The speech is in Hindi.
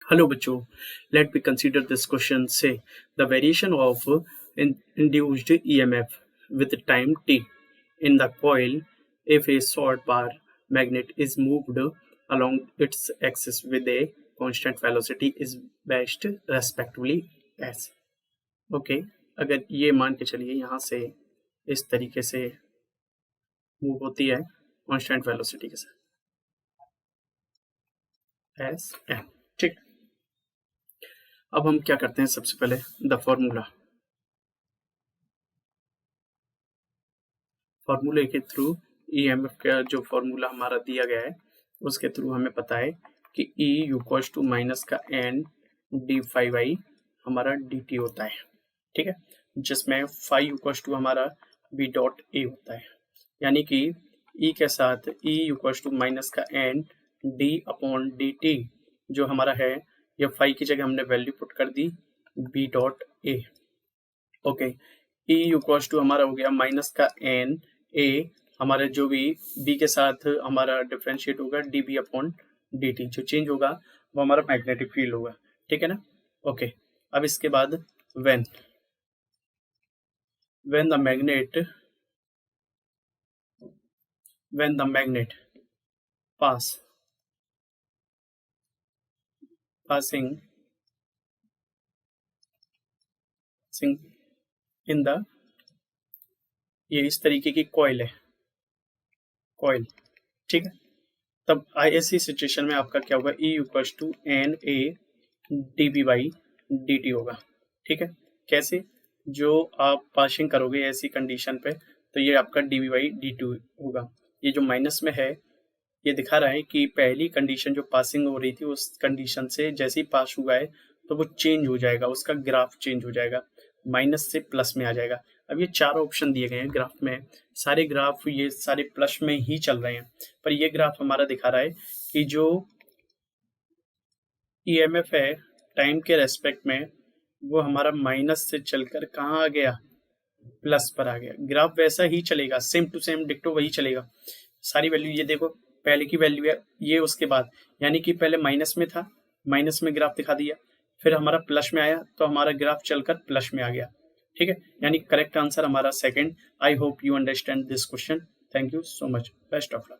Hello बच्चों, let me consider this question. Say the variation of induced EMF with time t in the coil if a short bar magnet is moved along its axis with a constant velocity is best respectively as. Okay, अगर ये मान के चलिए यहाँ से इस तरीके से मूव होती है कांस्टेंट वेलोसिटी के साथ एस एम, ठीक। अब हम क्या करते हैं, सबसे पहले द फॉर्मूले के थ्रू ईएमएफ का जो फॉर्मूला हमारा दिया गया है उसके थ्रू हमें पता है कि ई इक्वल्स टू माइनस का एन डी फाइव आई हमारा डी टी होता है, ठीक है, जिसमें फाइव इक्वल्स टू हमारा बी डॉट ए होता है, यानी कि ई के साथ ई इक्वल्स टू माइनस का N D upon D T जो हमारा है, या फाइव की जगह हमने वैल्यू पुट कर दी B dot A. Okay, E equals to हमारा हो गया माइनस का एन ए, हमारे जो भी बी के साथ हमारा डिफरेंशिएट होगा D B upon D T, जो चेंज होगा वो हमारा मैग्नेटिक फील्ड होगा, ठीक है ना। ओके, अब इसके बाद when the magnet passing in the, ये इस तरीके की कॉइल है, कॉइल, ठीक है। तब ऐसी सिचुएशन में आपका क्या होगा, E equals to N A D B by D T होगा, ठीक है। कैसे, जो आप पासिंग करोगे ऐसी कंडीशन पे तो ये आपका D B by D T होगा। ये जो माइनस में है ये दिखा रहा है कि पहली कंडीशन जो पासिंग हो रही थी उस कंडीशन से जैसे ही पास हुआ है तो वो चेंज हो जाएगा, उसका ग्राफ चेंज हो जाएगा, माइनस से प्लस में आ जाएगा। अब ये चार ऑप्शन दिए गए हैं ग्राफ में, सारे ग्राफ ये सारे प्लस में ही चल रहे हैं, पर ये ग्राफ हमारा दिखा रहा है कि जो ईएमएफ है टाइम के रेस्पेक्ट में वो हमारा माइनस से चलकर कहाँ आ गया, प्लस पर आ गया। ग्राफ वैसा ही चलेगा, सेम टू सेम डिक्टो वही चलेगा। सारी वैल्यू ये देखो, पहले की वैल्यू है ये, उसके बाद यानी कि पहले माइनस में था, माइनस में ग्राफ दिखा दिया, फिर हमारा प्लस में आया तो हमारा ग्राफ चलकर प्लस में आ गया, ठीक है। यानी करेक्ट आंसर हमारा second. I hope you understand this question. Thank you so much, best of luck.